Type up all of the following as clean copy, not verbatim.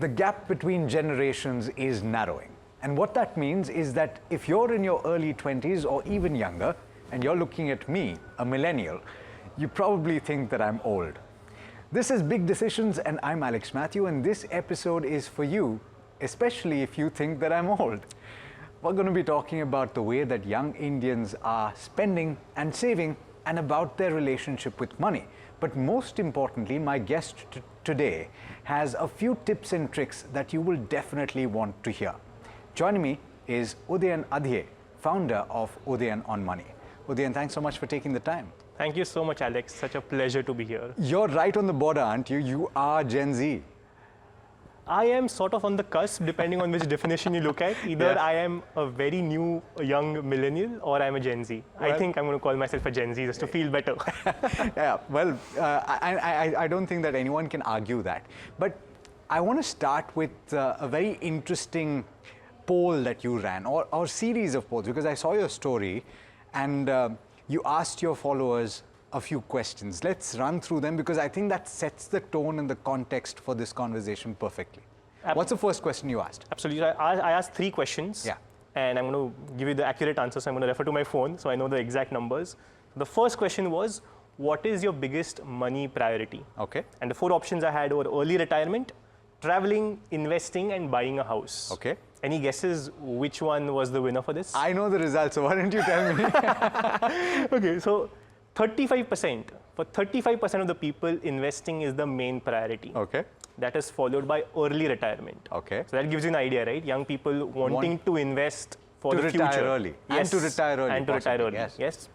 The gap between generations is narrowing. And what that means is that if you're in your early 20s or even younger, and you're looking at me, a millennial, you probably think that I'm old. This is Big Decisions, and I'm Alex Matthew, and this episode is for you, especially if you think that I'm old. We're going to be talking about the way that young Indians are spending and saving and about their relationship with money. But most importantly, my guest today has a few tips and tricks that you will definitely want to hear. Joining me is Udayan Adhye, founder of UdayanOnMoney. Udayan, thanks so much for taking the time. Thank you so much, Alex. Such a pleasure to be here. You're right on the border, aren't you? You are Gen Z. I am sort of on the cusp, depending on which definition you look at. Either I am a very new young millennial or I'm a Gen Z. Well, I think I'm going to call myself a Gen Z just to feel better. Yeah, well, I don't think that anyone can argue that. But I want to start with a very interesting poll that you ran, or series of polls, because I saw your story and you asked your followers a few questions. Let's run through them because I think that sets the tone and the context for this conversation perfectly. What's the first question you asked? Absolutely. I asked 3 questions. Yeah. And I'm going to give you the accurate answers. So I'm going to refer to my phone so I know the exact numbers. The first question was, what is your biggest money priority? Okay. And the 4 options I had were early retirement, traveling, investing, and buying a house. Okay. Any guesses which one was the winner for this? I know the results, so why don't you tell me? Okay, so 35%. For 35% of the people, investing is the main priority. Okay. That is followed by early retirement. Okay. So that gives you an idea, right? Young people wanting to invest for the future. Retire early. Yes. And to retire early. And to retire early. Yes.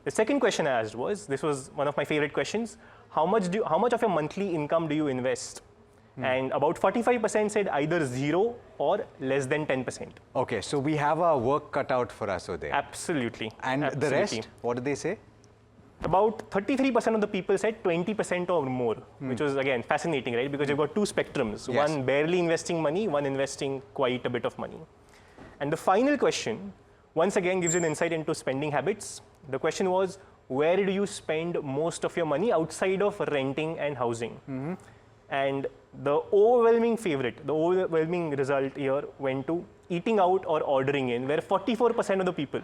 The second question I asked was, this was one of my favorite questions, how much of your monthly income do you invest? And about 45% said either 0 or less than 10%. Okay, so we have our work cut out for us over there. Absolutely. And the rest, what did they say? About 33% of the people said 20% or more, which was again fascinating, right? Because you've got 2 spectrums, Yes. one barely investing money, one investing quite a bit of money. And the final question, once again, gives you an insight into spending habits. The question was, where do you spend most of your money outside of renting and housing? And the overwhelming result here went to eating out or ordering in, where 44% of the people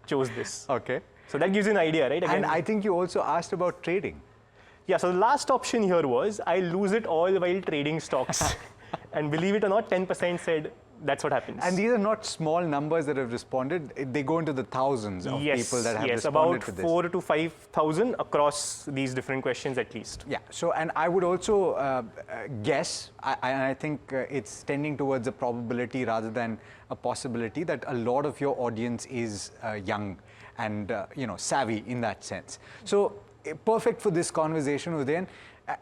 chose this. Okay. So that gives you an idea, right? Again, And I think you also asked about trading. Yeah, so the last option here was, I lose it all while trading stocks. And believe it or not, 10% said that's what happens. And these are not small numbers that have responded. They go into the thousands of people that have responded to this. About 4,000 to 5,000 across these different questions at least. Yeah, so and I would also guess, I think it's tending towards a probability rather than a possibility that a lot of your audience is young and savvy in that sense. So perfect for this conversation, Udayan.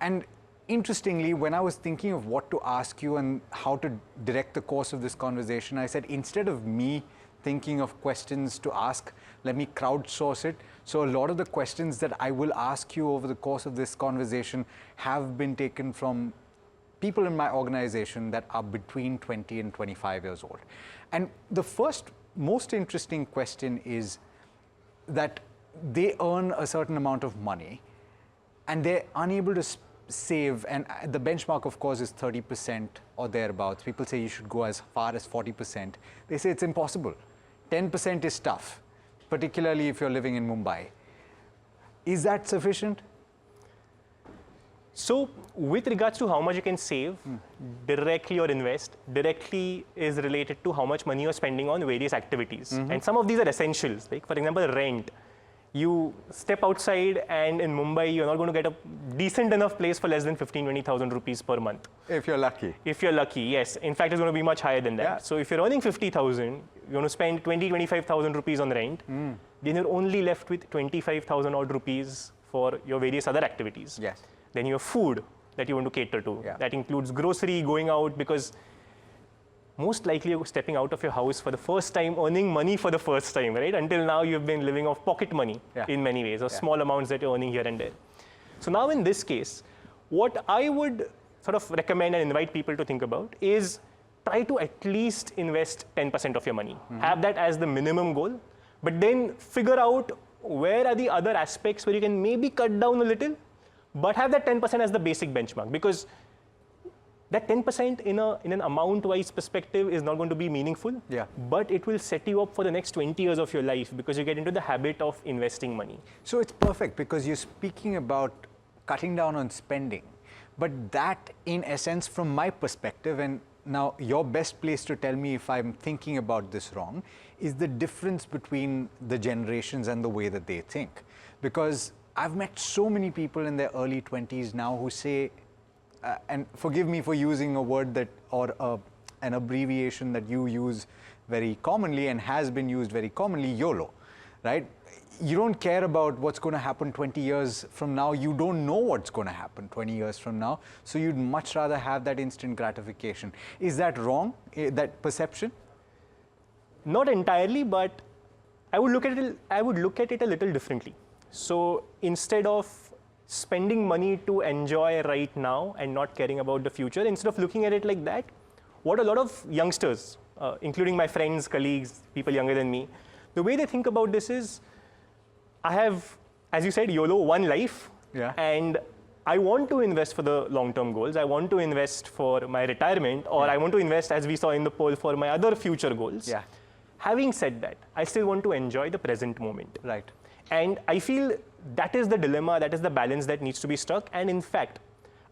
And interestingly, when I was thinking of what to ask you and how to direct the course of this conversation, I said, instead of me thinking of questions to ask, let me crowdsource it. So a lot of the questions that I will ask you over the course of this conversation have been taken from people in my organization that are between 20 and 25 years old. And the first most interesting question is that they earn a certain amount of money and they're unable to save, and the benchmark of course is 30% or thereabouts. People say you should go as far as 40%. They say it's impossible. 10% is tough, particularly if you're living in Mumbai. Is that sufficient? So with regards to how much you can save directly or invest, directly is related to how much money you're spending on various activities. And some of these are essentials, like for example, rent. You step outside and in Mumbai, you're not going to get a decent enough place for less than 15,000-20,000 rupees per month. If you're lucky. If you're lucky, yes. In fact, it's going to be much higher than that. Yeah. So if you're earning 50,000, you're going to spend 25,000 rupees on rent, then you're only left with 25,000 odd rupees for your various other activities. Yes. Then you have food that you want to cater to. Yeah. That includes grocery, going out, because most likely you're stepping out of your house for the first time, earning money for the first time, right? Until now, you've been living off pocket money in many ways, or small amounts that you're earning here and there. So now in this case, what I would sort of recommend and invite people to think about is try to at least invest 10% of your money. Have that as the minimum goal, but then figure out where are the other aspects where you can maybe cut down a little, but have that 10% as the basic benchmark, because that 10% in an amount-wise perspective is not going to be meaningful, but it will set you up for the next 20 years of your life because you get into the habit of investing money. So it's perfect because you're speaking about cutting down on spending, but that in essence from my perspective, and now your best place to tell me if I'm thinking about this wrong, is the difference between the generations and the way that they think. Because I've met so many people in their early 20s now who say, and forgive me for using a word that, or an abbreviation that you use very commonly and has been used very commonly, YOLO, right? You don't care about what's going to happen 20 years from now. You don't know what's going to happen 20 years from now. So you'd much rather have that instant gratification. Is that wrong, that perception? Not entirely, but I would look at it a little differently. So instead of spending money to enjoy right now and not caring about the future, instead of looking at it like that, what a lot of youngsters, including my friends, colleagues, people younger than me, the way they think about this is, I have, as you said, YOLO, one life, and I want to invest for the long-term goals. I want to invest for my retirement, or I want to invest, as we saw in the poll, for my other future goals. Having said that, I still want to enjoy the present moment. Right. And I feel that is the dilemma, that is the balance that needs to be struck. And in fact,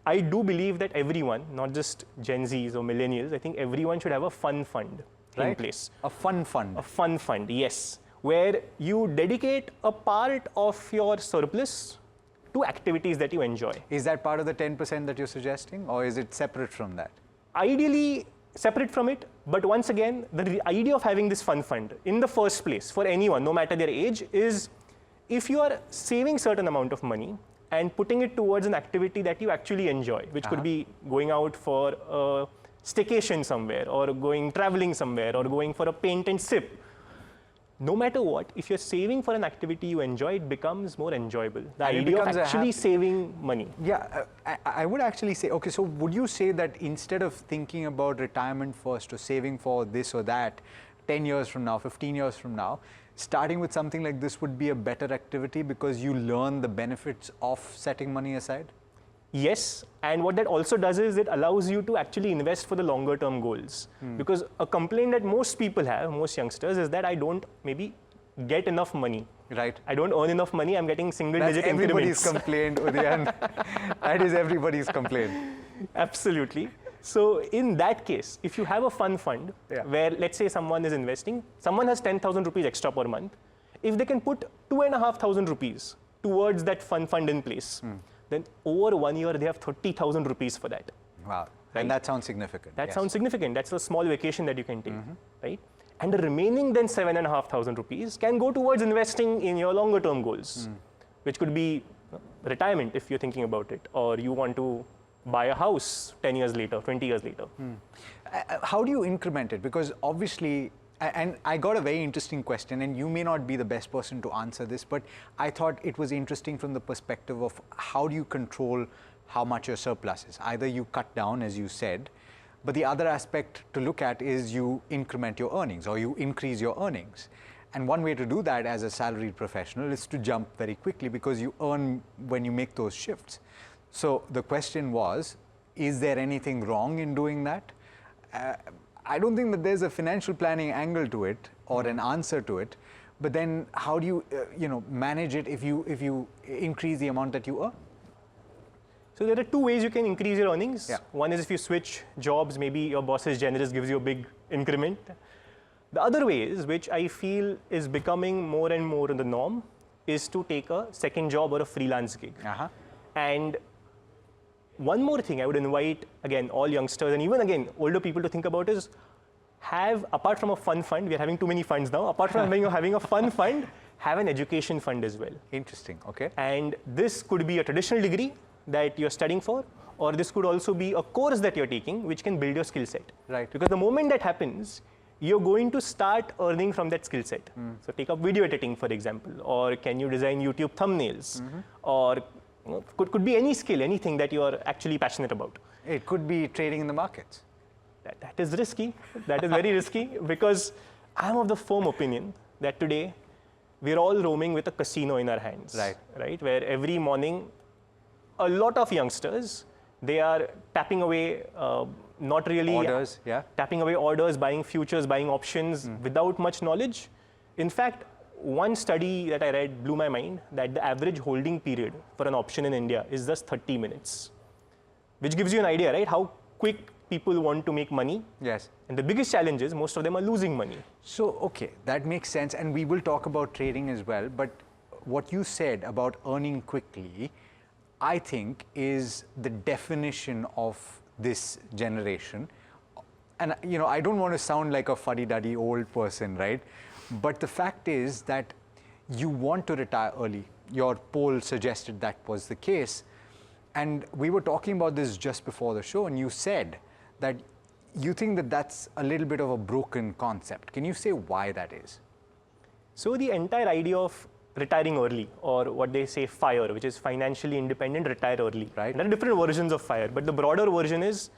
I do believe that everyone, not just Gen Zs or millennials, I think everyone should have a fun fund in place. A fun fund? A fun fund, yes. Where you dedicate a part of your surplus to activities that you enjoy. Is that part of the 10% that you're suggesting, or is it separate from that? Ideally, separate from it, but once again, the idea of having this fun fund in the first place for anyone, no matter their age, is if you are saving certain amount of money and putting it towards an activity that you actually enjoy, which could be going out for a staycation somewhere, or going traveling somewhere, or going for a paint and sip. No matter what, if you're saving for an activity you enjoy, it becomes more enjoyable. The idea of actually saving money. Yeah, I would actually say, okay, so would you say that instead of thinking about retirement first or saving for this or that 10 years from now, 15 years from now, starting with something like this would be a better activity because you learn the benefits of setting money aside? Yes, and what that also does is it allows you to actually invest for the longer term goals. Because a complaint that most people have, most youngsters, is that I don't maybe get enough money. Right. I don't earn enough money, I'm getting single-digit increments. Everybody's complaint, Udayan. That is everybody's complaint. Absolutely. So in that case, if you have a fun fund where, let's say someone is investing, someone has 10,000 rupees extra per month, if they can put 2,500 rupees towards that fun fund in place, then over 1 year, they have 30,000 rupees for that. Wow. Right? And that sounds significant. That sounds significant. That's a small vacation that you can take, right? And the remaining then 7,500 rupees can go towards investing in your longer term goals, which could be retirement if you're thinking about it, or you want to buy a house 10 years later, 20 years later. How do you increment it? Because obviously, and I got a very interesting question, and you may not be the best person to answer this, but I thought it was interesting from the perspective of how do you control how much your surplus is? Either you cut down, as you said, but the other aspect to look at is you increment your earnings or you increase your earnings. And one way to do that as a salaried professional is to jump very quickly because you earn when you make those shifts. So the question was, is there anything wrong in doing that? I don't think that there's a financial planning angle to it or an answer to it, but then how do you, manage it if you increase the amount that you earn? So there are two ways you can increase your earnings. One is if you switch jobs, maybe your boss is generous, gives you a big increment. The other way is, which I feel is becoming more and more the norm, is to take a second job or a freelance gig. And one more thing I would invite, again, all youngsters and even, again, older people to think about is apart from a fun fund, we are having too many funds now, apart from having a fun fund, have an education fund as well. Interesting, okay. And this could be a traditional degree that you're studying for, or this could also be a course that you're taking, which can build your skill set. Right. Because the moment that happens, you're going to start earning from that skill set. So take up video editing, for example, or can you design YouTube thumbnails, or could be any skill, anything that you're actually passionate about. It could be trading in the markets. That is risky. That is very risky because I'm of the firm opinion that today we're all roaming with a casino in our hands. Right. Where every morning, a lot of youngsters They are tapping away, not really Orders, yeah. tapping away orders, buying futures, buying options without much knowledge. In fact, one study that I read blew my mind that the average holding period for an option in India is just 30 minutes, which gives you an idea, right? How quick people want to make money. Yes. And the biggest challenge is most of them are losing money. So, okay, that makes sense. And we will talk about trading as well. But what you said about earning quickly, I think is the definition of this generation. And, you know, I don't want to sound like a fuddy-duddy old person, right? But the fact is that you want to retire early. Your poll suggested that was the case. And we were talking about this just before the show, and you said that you think that that's a little bit of a broken concept. Can you say why that is? So the entire idea of retiring early, or what they say FIRE, which is financially independent, retire early. Right. There are different versions of FIRE, but the broader version is,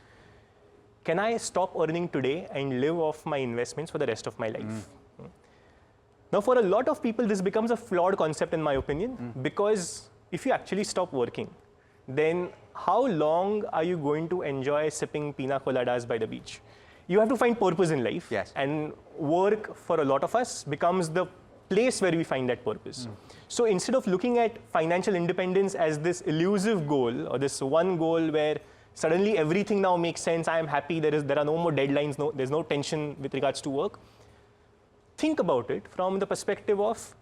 can I stop earning today and live off my investments for the rest of my life? Now, for a lot of people, this becomes a flawed concept in my opinion, because if you actually stop working, then how long are you going to enjoy sipping pina coladas by the beach? You have to find purpose in life. Yes. And work for a lot of us becomes the place where we find that purpose. So instead of looking at financial independence as this elusive goal, or this one goal where suddenly everything now makes sense, I am happy, there are no more deadlines, there's no tension with regards to work, think about it from the perspective of,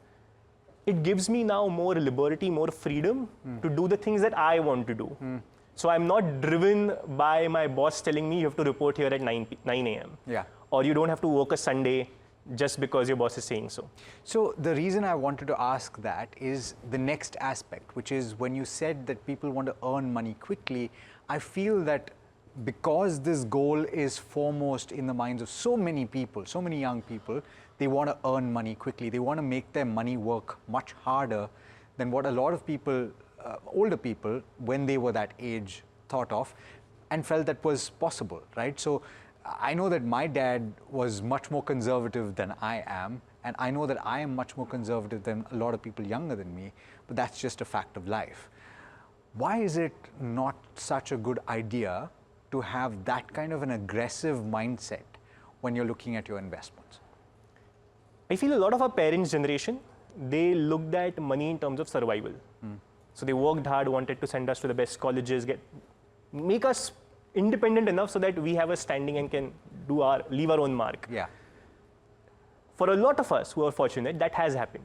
it gives me now more liberty, more freedom to do the things that I want to do. So I'm not driven by my boss telling me you have to report here at 9 a.m. Yeah. Or you don't have to work a Sunday just because your boss is saying so. So the reason I wanted to ask that is the next aspect, which is when you said that people want to earn money quickly, I feel that because this goal is foremost in the minds of so many people, so many young people, they want to earn money quickly. They want to make their money work much harder than what a lot of people, older people, when they were that age, thought of and felt that was possible, right? So I know that my dad was much more conservative than I am, and I know that I am much more conservative than a lot of people younger than me, but that's just a fact of life. Why is it not such a good idea to have that kind of an aggressive mindset when you're looking at your investments? I feel a lot of our parents' generation, they looked at money in terms of survival. So they worked hard, wanted to send us to the best colleges, make us independent enough so that we have a standing and can leave our own mark. Yeah. For a lot of us who are fortunate, that has happened.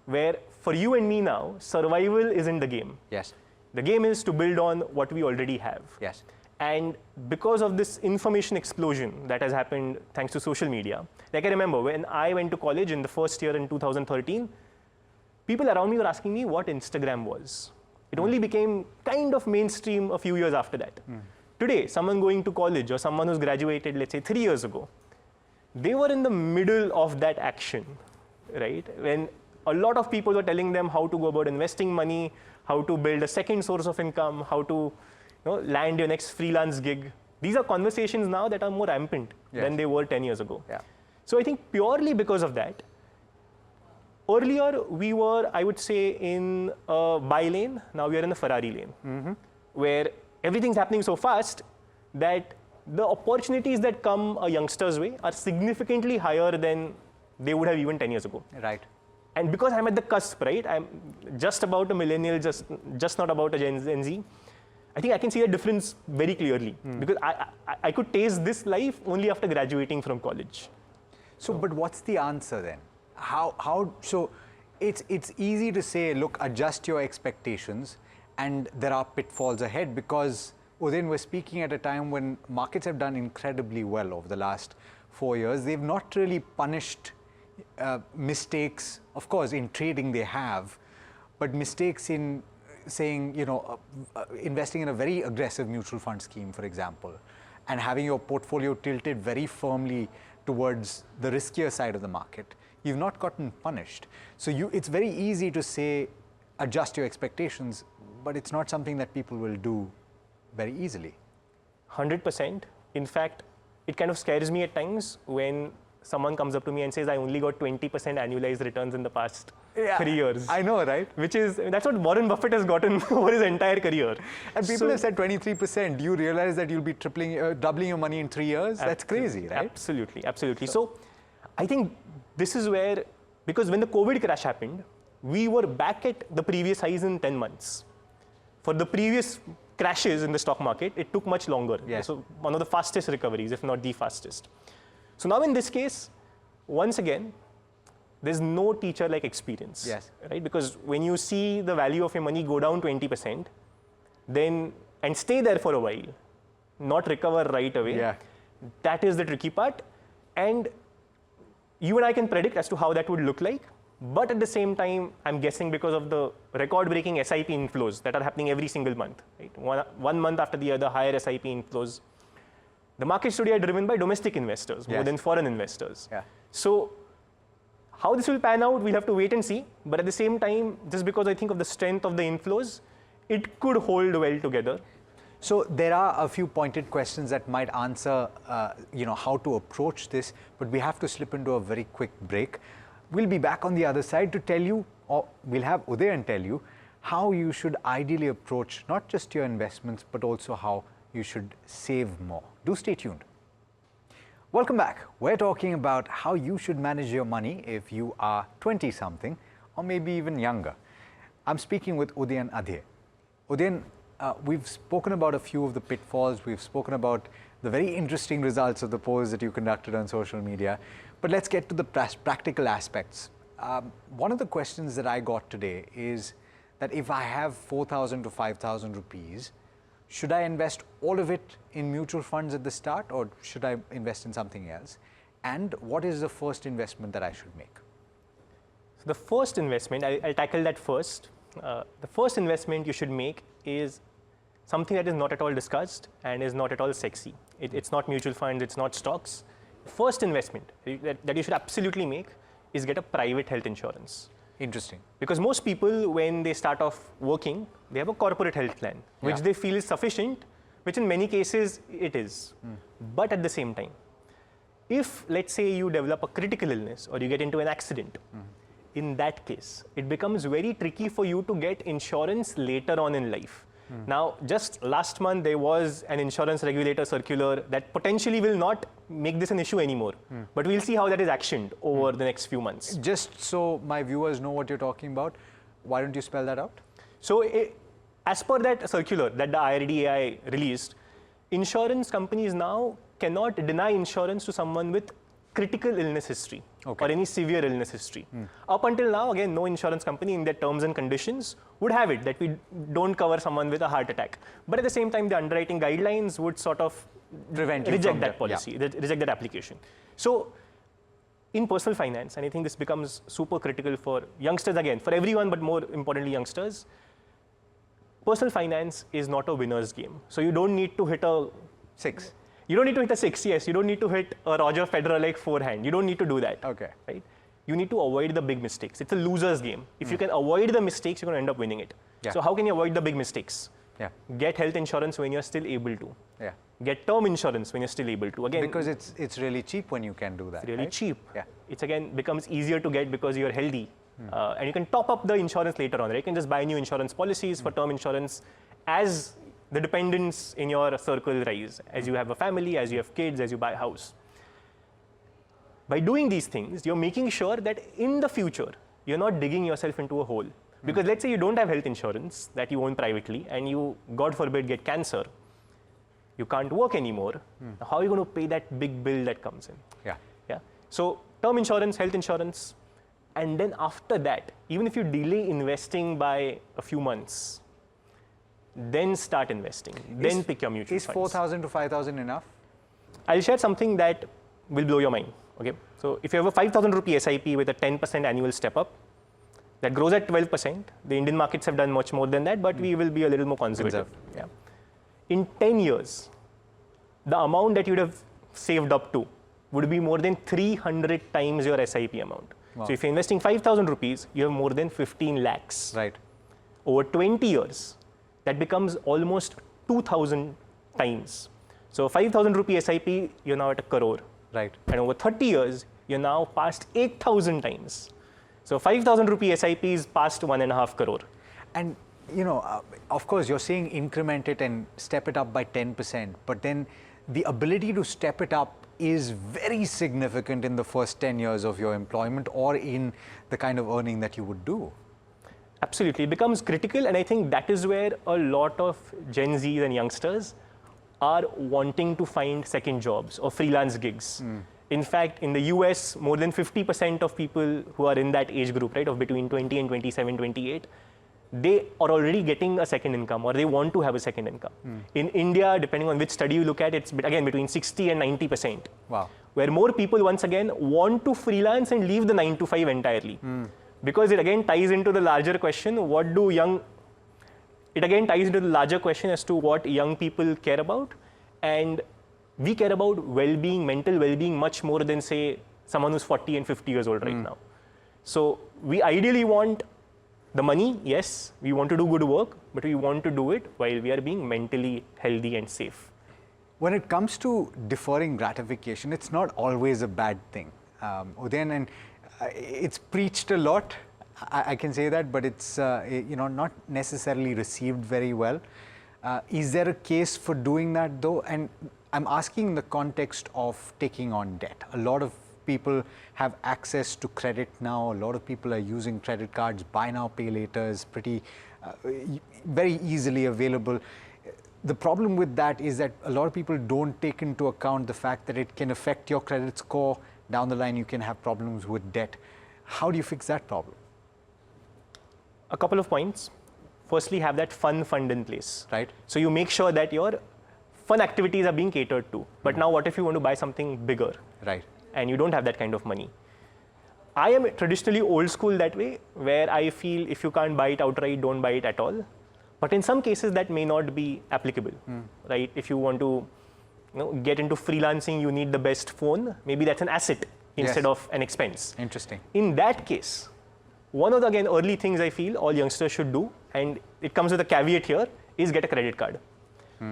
Where for you and me now, survival isn't the game. Yes. The game is to build on what we already have. Yes. And because of this information explosion that has happened thanks to social media, like I remember when I went to college in the first year in 2013, people around me were asking me what Instagram was. It only became kind of mainstream a few years after that. Today, someone going to college or someone who's graduated, let's say 3 years ago, they were in the middle of that action, right? When a lot of people were telling them how to go about investing money, how to build a second source of income, how to land your next freelance gig. These are conversations now that are more rampant than they were 10 years ago. Yeah. So I think purely because of that, earlier we were, I would say, in a buy lane, now we are in a Ferrari lane, where everything's happening so fast that the opportunities that come a youngster's way are significantly higher than they would have even 10 years ago. Right. And because I'm at the cusp, right, I'm just about a millennial, just not about a Gen Z, I think I can see the difference very clearly because I could taste this life only after graduating from college. So, but what's the answer then? So it's easy to say, look, adjust your expectations, and there are pitfalls ahead because, Udayan, we're speaking at a time when markets have done incredibly well over the last 4 years. They've not really punished mistakes. Of course, in trading they have, but mistakes in saying, investing in a very aggressive mutual fund scheme, for example, and having your portfolio tilted very firmly towards the riskier side of the market, you've not gotten punished. So it's very easy to say, adjust your expectations, but it's not something that people will do very easily. 100%. In fact, it kind of scares me at times when someone comes up to me and says, I only got 20% annualized returns in the past 3 years. I know, right? That's what Warren Buffett has gotten over his entire career. And people have said 23%. Do you realize that you'll be doubling your money in 3 years? That's crazy, right? Absolutely, absolutely. So I think this is where, because when the COVID crash happened, we were back at the previous highs in 10 months. For the previous crashes in the stock market, it took much longer. Yes. So one of the fastest recoveries, if not the fastest. So now in this case, once again, there's no teacher like experience. Yes. Right? Because when you see the value of your money go down 20%, then and stay there for a while, not recover right away, that is the tricky part. And you and I can predict as to how that would look like. But at the same time, I'm guessing because of the record-breaking SIP inflows that are happening every single month, right? One month after the other, higher SIP inflows. The markets today are driven by domestic investors more than foreign investors. So how this will pan out, we'll have to wait and see. But at the same time, just because I think of the strength of the inflows, it could hold well together. So there are a few pointed questions that might answer, how to approach this, but we have to slip into a very quick break. We'll be back on the other side to tell you, or we'll have Udayan tell you, how you should ideally approach not just your investments, but also how you should save more. Do stay tuned. Welcome back. We're talking about how you should manage your money if you are 20-something or maybe even younger. I'm speaking with Udayan Adhye. Udayan, we've spoken about a few of the pitfalls. We've spoken about the very interesting results of the polls that you conducted on social media. But let's get to the practical aspects. One of the questions that I got today is that if I have 4,000 to 5,000 rupees, should I invest all of it in mutual funds at the start, or should I invest in something else? And what is the first investment that I should make? So the first investment, I'll tackle that first. The first investment you should make is something that is not at all discussed and is not at all sexy. It's not mutual funds, it's not stocks. First investment that you should absolutely make is get a private health insurance. Interesting. Because most people, when they start off working, they have a corporate health plan, which they feel is sufficient, which in many cases it is. But at the same time, if let's say you develop a critical illness or you get into an accident, in that case, it becomes very tricky for you to get insurance later on in life. Now, just last month, there was an insurance regulator circular that potentially will not make this an issue anymore. But we'll see how that is actioned over the next few months. Just so my viewers know what you're talking about, why don't you spell that out? So, as per that circular that the IRDAI released, insurance companies now cannot deny insurance to someone with critical illness history or any severe illness history. Up until now, again, no insurance company in their terms and conditions would have it that we don't cover someone with a heart attack. But at the same time, the underwriting guidelines would sort of reject that policy, reject that application. So in personal finance, and I think this becomes super critical for youngsters again, for everyone, but more importantly, youngsters, personal finance is not a winner's game. So you don't need to hit a 6. You don't need to hit a 6, yes. You don't need to hit a Roger Federer-like forehand. You don't need to do that. Okay. Right? You need to avoid the big mistakes. It's a loser's game. If you can avoid the mistakes, you're going to end up winning it. So how can you avoid the big mistakes? Get health insurance when you're still able to. Get term insurance when you're still able to. Again, because it's really cheap when you can do that. It's really cheap. Yeah. It's again becomes easier to get because you're healthy. And you can top up the insurance later on. Right? You can just buy new insurance policies for term insurance as the dependents in your circle rise, as you have a family, as you have kids, as you buy a house. By doing these things, you're making sure that in the future, you're not digging yourself into a hole. Because let's say you don't have health insurance that you own privately and you, God forbid, get cancer. You can't work anymore. How are you going to pay that big bill that comes in? So term insurance, health insurance, and then after that, even if you delay investing by a few months, then start investing. Then pick your mutual funds. Is 4,000 to 5,000 enough? I'll share something that will blow your mind. Okay, so if you have a 5,000 rupee SIP with a 10% annual step up, that grows at 12%. The Indian markets have done much more than that, but we will be a little more conservative. In 10 years, the amount that you'd have saved up to would be more than 300 times your SIP amount. So if you're investing 5,000 rupees, you have more than 15 lakhs. Right. Over 20 years, that becomes almost 2,000 times. So 5,000 rupee SIP, you're now at 1 crore. Right. And over 30 years, you're now past 8,000 times. So 5,000 rupee SIP is past 1.5 crore. And of course, you're saying increment it and step it up by 10%, but then the ability to step it up is very significant in the first 10 years of your employment or in the kind of earning that you would do. Absolutely, it becomes critical, and I think that is where a lot of Gen Zs and youngsters are wanting to find second jobs or freelance gigs. In fact, in the US, more than 50% of people who are in that age group, right, of between 20 and 27, 28, they are already getting a second income or they want to have a second income. In India, depending on which study you look at, it's again between 60 and 90%. Wow. Where more people once again want to freelance and leave the 9 to 5 entirely. Because it again ties into the larger question, it again ties into the larger question as to what young people care about. And we care about well-being, mental well-being much more than say someone who's 40 and 50 years old right now. So we ideally want the money, yes, we want to do good work, but we want to do it while we are being mentally healthy and safe. When it comes to deferring gratification, it's not always a bad thing. Udayan, and it's preached a lot, I can say that, but it's not necessarily received very well. Is there a case for doing that though? And I'm asking in the context of taking on debt. A lot of people have access to credit now. A lot of people are using credit cards. Buy now, pay later is very easily available. The problem with that is that a lot of people don't take into account the fact that it can affect your credit score. Down the line, you can have problems with debt. How do you fix that problem? A couple of points. Firstly, have that fun fund in place. Right. So you make sure that your fun activities are being catered to. But now what if you want to buy something bigger? Right. And you don't have that kind of money. I am traditionally old school that way, where I feel if you can't buy it outright, don't buy it at all. But in some cases that may not be applicable, right? If you want to get into freelancing, you need the best phone. Maybe that's an asset instead of an expense. Interesting. In that case, one of the again early things I feel all youngsters should do, and it comes with a caveat here, is get a credit card.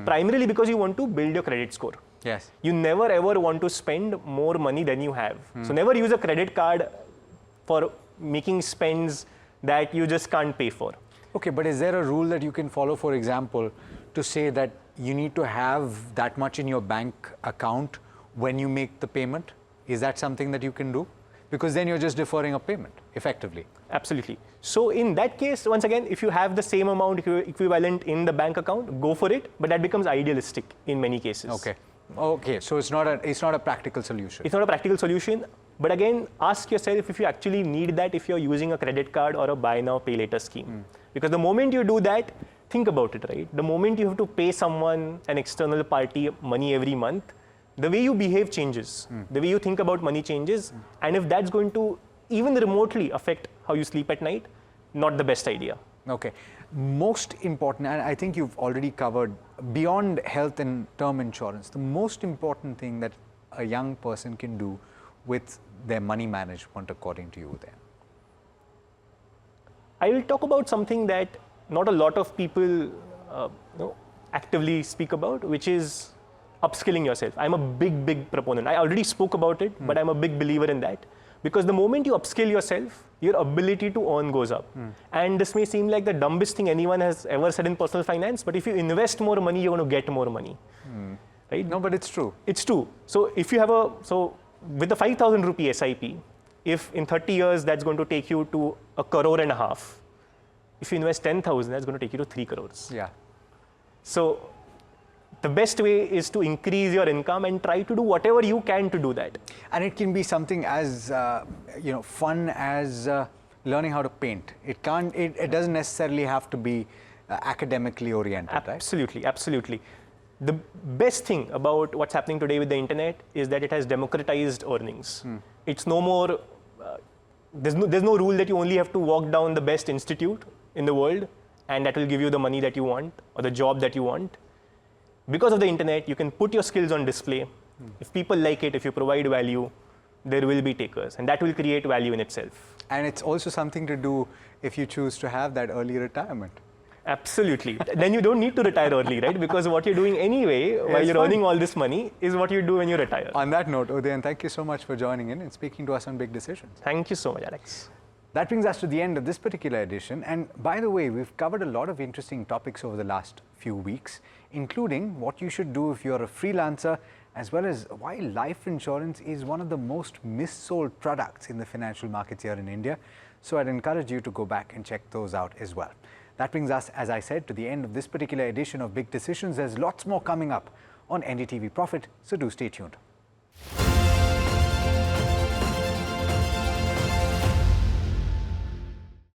Primarily because you want to build your credit score. Yes. You never ever want to spend more money than you have. So never use a credit card for making spends that you just can't pay for. Okay, but is there a rule that you can follow, for example, to say that you need to have that much in your bank account when you make the payment? Is that something that you can do? Because then you're just deferring a payment, effectively. Absolutely. So in that case, once again, if you have the same amount equivalent in the bank account, go for it, but that becomes idealistic in many cases. Okay. Okay, so it's not a practical solution. It's not a practical solution, but again, ask yourself if you actually need that if you're using a credit card or a buy now, pay later scheme. Because the moment you do that, think about it, right? The moment you have to pay someone, an external party, money every month, the way you behave changes. The way you think about money changes. And if that's going to even remotely affect how you sleep at night, not the best idea. Okay. Most important, and I think you've already covered, beyond health and term insurance, the most important thing that a young person can do with their money management, according to you, then? I will talk about something that not a lot of people actively speak about, which is upskilling yourself. I'm a big proponent. I already spoke about it, but I'm a big believer in that. Because the moment you upskill yourself, your ability to earn goes up. And this may seem like the dumbest thing anyone has ever said in personal finance, but if you invest more money, you're going to get more money. Right? No, but it's true. It's true. So if you have with the 5,000 rupee SIP, if in 30 years that's going to take you to 1.5 crore, if you invest 10,000, that's going to take you to 3 crores. Yeah. So the best way is to increase your income and try to do whatever you can to do that. And it can be something as fun as learning how to paint. It doesn't necessarily have to be academically oriented, Absolutely, right? Absolutely. The best thing about what's happening today with the internet is that it has democratized earnings. It's no more, there's no rule that you only have to walk down the best institute in the world and that will give you the money that you want or the job that you want. Because of the internet, you can put your skills on display. If people like it, if you provide value, there will be takers, and that will create value in itself. And it's also something to do if you choose to have that early retirement. Absolutely. Then you don't need to retire early, right? Because what you're doing anyway, while you're earning all this money, is what you do when you retire. On that note, Udayan, thank you so much for joining in and speaking to us on Big Decisions. Thank you so much, Alex. That brings us to the end of this particular edition. And by the way, we've covered a lot of interesting topics over the last few weeks, including what you should do if you're a freelancer, as well as why life insurance is one of the most missold products in the financial markets here in India. So I'd encourage you to go back and check those out as well. That brings us, as I said, to the end of this particular edition of Big Decisions. There's lots more coming up on NDTV Profit, so do stay tuned.